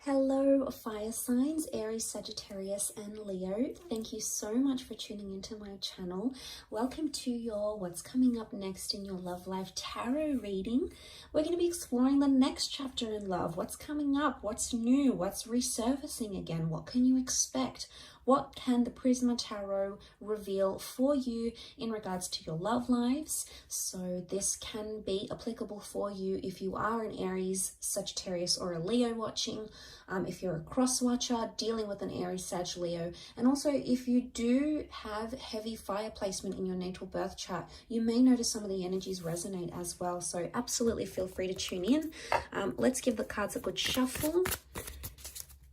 Hello, fire signs, Aries, Sagittarius, and Leo. Thank you so much for tuning into my channel. Welcome to your What's Coming Up Next in Your Love Life Tarot reading. We're going to be exploring the next chapter in love. What's coming up? What's new? What's resurfacing again? What can you expect? What can the Prisma Tarot reveal for you in regards to your love lives? So this can be applicable for you if you are an Aries, Sagittarius, or a Leo watching. If you're a cross watcher dealing with an Aries, Sag, Leo, and also if you do have heavy fire placement in your natal birth chart, you may notice some of the energies resonate as well. So absolutely feel free to tune in. Let's give the cards a good shuffle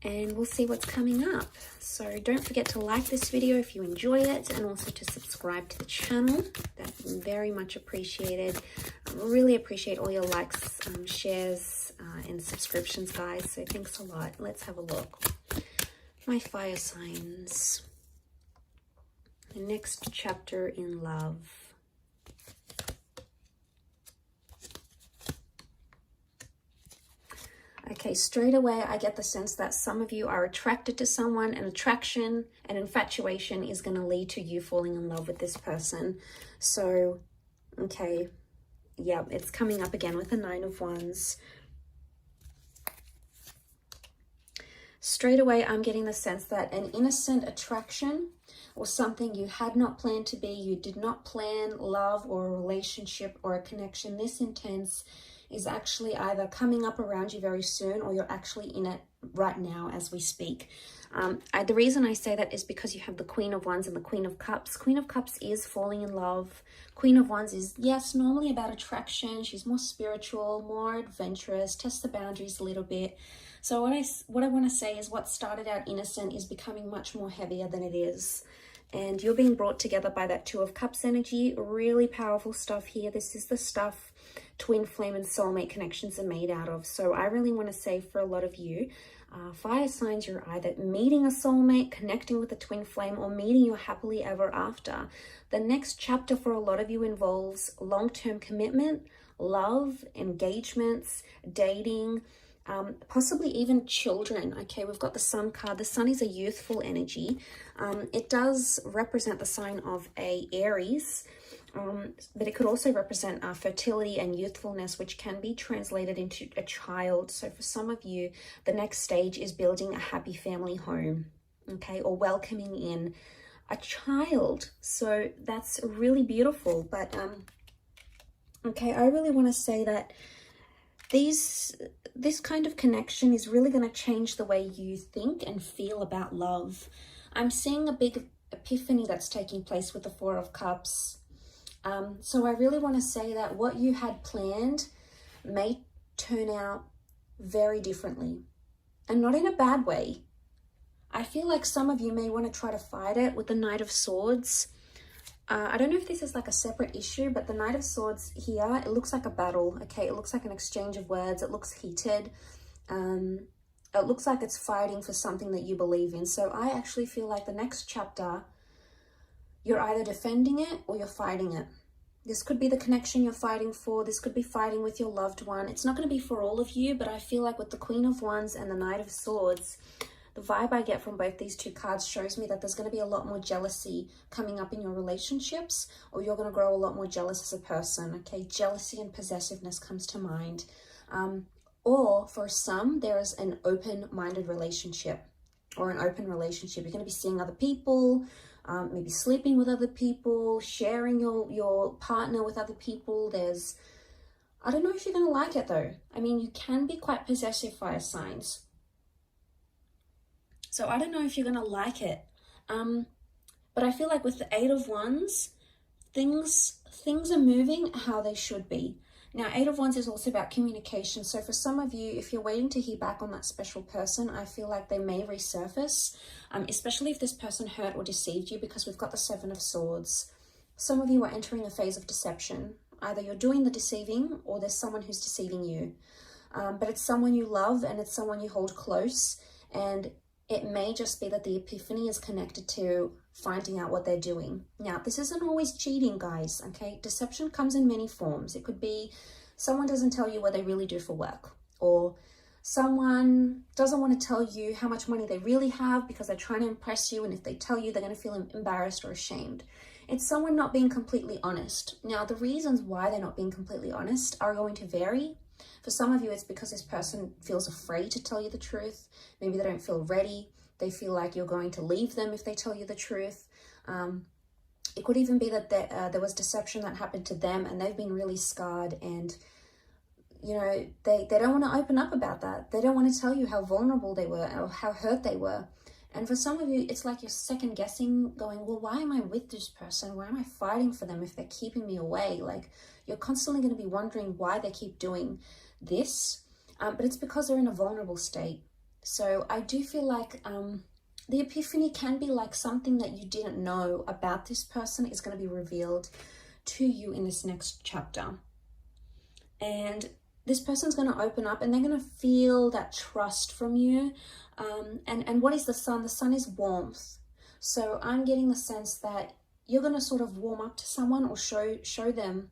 and we'll see what's coming up. So don't forget to like this video if you enjoy it, and also to subscribe to the channel. That's very much appreciated. I really appreciate all your likes, shares, and subscriptions, guys. So thanks a lot. Let's have a look. My fire signs. The next chapter in love. Okay, straight away, I get the sense that some of you are attracted to someone, and attraction and infatuation is going to lead to you falling in love with this person. So, okay, yeah, it's coming up again with the Nine of Wands. Straight away, I'm getting the sense that an innocent attraction or something you had not planned to be, you did not plan love or a relationship or a connection this intense, is actually either coming up around you very soon, or you're actually in it right now as we speak. The reason I say that is because you have the Queen of Wands and the Queen of Cups. Queen of Cups is falling in love. Queen of Wands is, yes, normally about attraction. She's more spiritual, more adventurous, tests the boundaries a little bit. So what I want to say is what started out innocent is becoming much more heavier than it is. And you're being brought together by that Two of Cups energy. Really powerful stuff here. This is the stuff twin flame and soulmate connections are made out of. So I really want to say for a lot of you, fire signs, you're either meeting a soulmate, connecting with a twin flame, or meeting your happily ever after. The next chapter for a lot of you involves long-term commitment, love, engagements, dating, possibly even children. Okay, we've got the Sun card. The Sun is a youthful energy. It does represent the sign of a Aries, but it could also represent fertility and youthfulness, which can be translated into a child. So for some of you, the next stage is building a happy family home, okay, or welcoming in a child. So that's really beautiful. But okay, I really want to say that this kind of connection is really going to change the way you think and feel about love. I'm seeing a big epiphany that's taking place with the Four of Cups. So I really want to say that what you had planned may turn out very differently, and not in a bad way. I feel like some of you may want to try to fight it with the Knight of Swords. I don't know if this is like a separate issue, but the Knight of Swords here, it looks like a battle, okay? It looks like an exchange of words. It looks heated. It looks like it's fighting for something that you believe in. So I actually feel like the next chapter, you're either defending it or you're fighting it. This could be the connection you're fighting for. This could be fighting with your loved one. It's not going to be for all of you, but I feel like with the Queen of Wands and the Knight of Swords, the vibe I get from both these two cards shows me that there's going to be a lot more jealousy coming up in your relationships, or you're going to grow a lot more jealous as a person, okay? Jealousy and possessiveness comes to mind. Or for some, there is an open-minded relationship or an open relationship. You're going to be seeing other people, maybe sleeping with other people, sharing your partner with other people. I don't know if you're going to like it though. I mean, you can be quite possessive, fire signs. So I don't know if you're going to like it. But I feel like with the Eight of Wands, things are moving how they should be. Now, Eight of Wands is also about communication. So for some of you, if you're waiting to hear back on that special person, I feel like they may resurface, especially if this person hurt or deceived you, because we've got the Seven of Swords. Some of you are entering a phase of deception. Either you're doing the deceiving or there's someone who's deceiving you. But it's someone you love and it's someone you hold close, and it may just be that the epiphany is connected to finding out what they're doing. Now, this isn't always cheating, guys, okay? Deception comes in many forms. It could be someone doesn't tell you what they really do for work, or Someone doesn't want to tell you how much money they really have because they're trying to impress you, and if they tell you, they're going to feel embarrassed or ashamed. It's someone not being completely honest. Now, the reasons why they're not being completely honest are going to vary. For some of you, it's because this person feels afraid to tell you the truth. Maybe they don't feel ready. They feel like you're going to leave them if they tell you the truth. It could even be that there was deception that happened to them and they've been really scarred, and you know, they don't want to open up about that. They don't want to tell you how vulnerable they were or how hurt they were. And for some of you, it's like you're second guessing, going, well, why am I with this person? Why am I fighting for them if they're keeping me away? Like, you're constantly going to be wondering why they keep doing this. But it's because they're in a vulnerable state. So I do feel like the epiphany can be like something that you didn't know about this person is going to be revealed to you in this next chapter. And this person's going to open up and they're going to feel that trust from you. And what is the sun? The sun is warmth. So I'm getting the sense that you're going to sort of warm up to someone or show them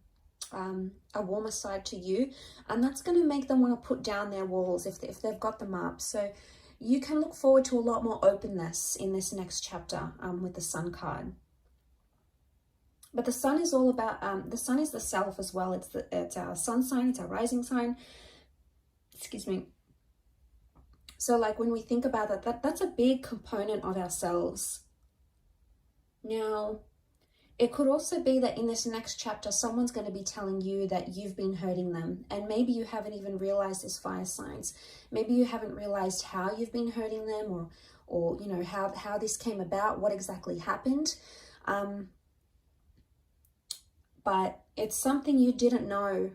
a warmer side to you. And that's going to make them want to put down their walls if they've got them up. So you can look forward to a lot more openness in this next chapter with the sun card. But the sun is all about, the sun is the self as well. It's our sun sign, it's our rising sign. Excuse me. So like when we think about that's a big component of ourselves. Now, it could also be that in this next chapter, someone's going to be telling you that you've been hurting them. And maybe you haven't even realized this, fire signs. Maybe you haven't realized how you've been hurting them or you know, how this came about, what exactly happened. But it's something you didn't know.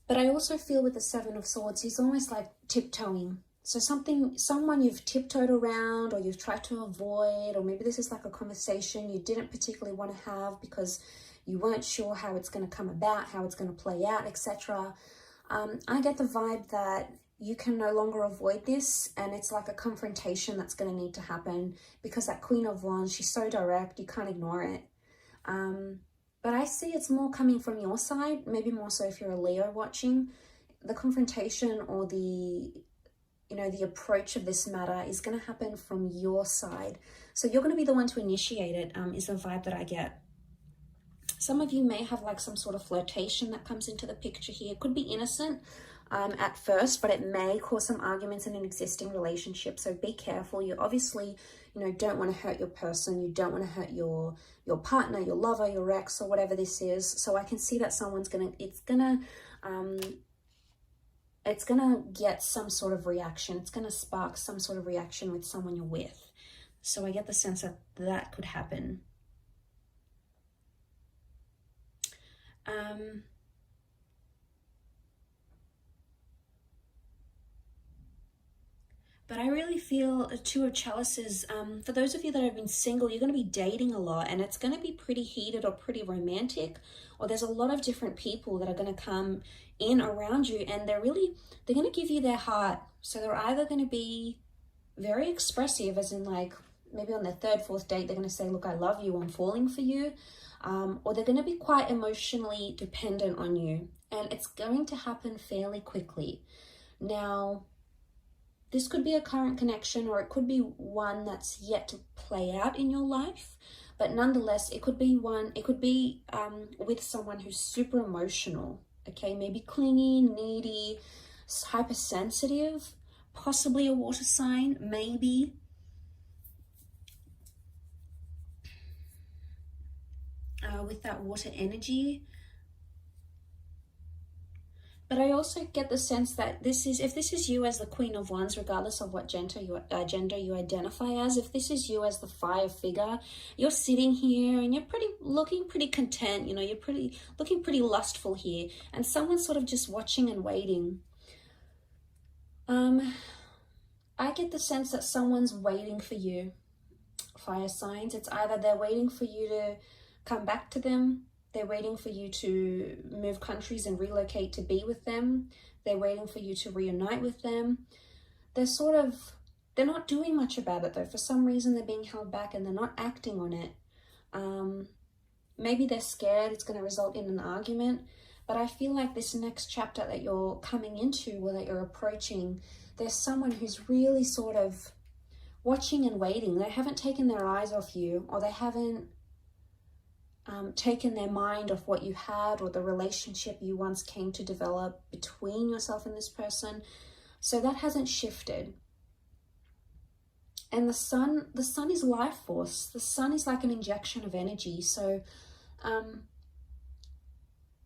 But I also feel with the Seven of Swords, he's almost like tiptoeing. So someone you've tiptoed around or you've tried to avoid, or maybe this is like a conversation you didn't particularly want to have because you weren't sure how it's going to come about, how it's going to play out, etc. I get the vibe that you can no longer avoid this, and it's like a confrontation that's going to need to happen because that Queen of Wands, she's so direct, you can't ignore it. But I see it's more coming from your side, maybe more so if you're a Leo watching. The confrontation or the approach of this matter is going to happen from your side. So you're going to be the one to initiate it, is the vibe that I get. Some of you may have like some sort of flirtation that comes into the picture here. It could be innocent at first, but it may cause some arguments in an existing relationship. So be careful. You obviously, don't want to hurt your person. You don't want to hurt your partner, your lover, your ex, or whatever this is. So I can see that it's gonna get some sort of reaction. It's gonna spark some sort of reaction with someone you're with. So I get the sense that could happen. But I really feel a Two of Chalices. For those of you that have been single, you're going to be dating a lot, and it's going to be pretty heated or pretty romantic, or there's a lot of different people that are going to come in around you, and they're going to give you their heart. So they're either going to be very expressive, as in like maybe on their third, fourth date, they're going to say, look, I love you, I'm falling for you. Or they're going to be quite emotionally dependent on you, and it's going to happen fairly quickly. Now, this could be a current connection, or it could be one that's yet to play out in your life. But nonetheless, it could be with someone who's super emotional, okay? Maybe clingy, needy, hypersensitive, possibly a water sign, maybe. With that water energy. But I also get the sense that if this is you as the Queen of Wands, regardless of what gender you identify as, if this is you as the fire figure, you're sitting here and you're looking pretty content, you're looking pretty lustful here, and someone's sort of just watching and waiting. I get the sense that someone's waiting for you, fire signs. It's either they're waiting for you to come back to them, they're waiting for you to move countries and relocate to be with them, they're waiting for you to reunite with them. They're not doing much about it though. For some reason they're being held back and they're not acting on it. Maybe they're scared it's going to result in an argument, But I feel like this next chapter that you're coming into, or that you're approaching, there's someone who's really sort of watching and waiting. They haven't taken their eyes off you, or they haven't taken their mind off what you had, or the relationship you once came to develop between yourself and this person. So that hasn't shifted. And the sun is life force. The sun is like an injection of energy. So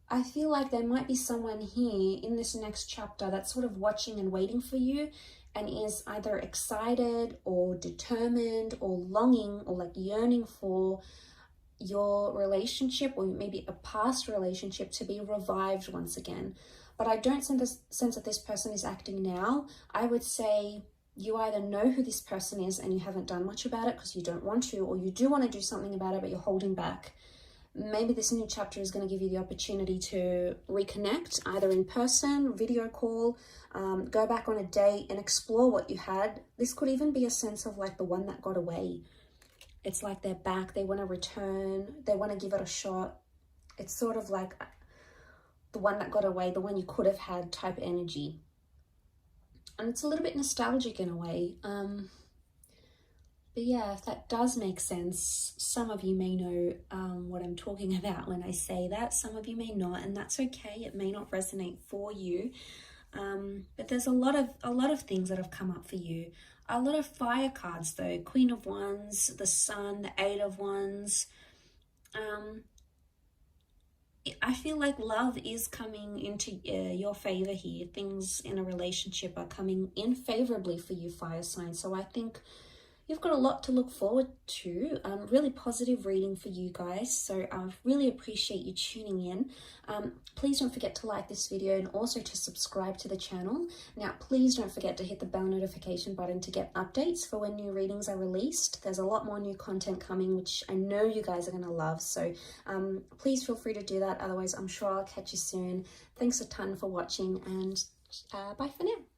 I feel like there might be someone here in this next chapter that's sort of watching and waiting for you, and is either excited or determined or longing or like yearning for your relationship, or maybe a past relationship, to be revived once again. But I don't sense that this person is acting now. I would say you either know who this person is and you haven't done much about it because you don't want to, or you do want to do something about it but you're holding back. Maybe this new chapter is going to give you the opportunity to reconnect, either in person, video call, go back on a date and explore what you had. This could even be a sense of like the one that got away. It's like they're back, they want to return, they want to give it a shot. It's sort of like the one that got away, the one you could have had type energy. And it's a little bit nostalgic in a way. But yeah, if that does make sense, some of you may know what I'm talking about when I say that. Some of you may not, and that's okay. It may not resonate for you. But there's a lot of things that have come up for you. A lot of fire cards though. Queen of Wands, the Sun, the Eight of Wands. I feel like love is coming into your favor here. Things in a relationship are coming in favorably for you, fire sign. So I think you've got a lot to look forward to. Really positive reading for you guys. So I really appreciate you tuning in. Please don't forget to like this video and also to subscribe to the channel. Now, please don't forget to hit the bell notification button to get updates for when new readings are released. There's a lot more new content coming, which I know you guys are going to love. So please feel free to do that. Otherwise, I'm sure I'll catch you soon. Thanks a ton for watching, and bye for now.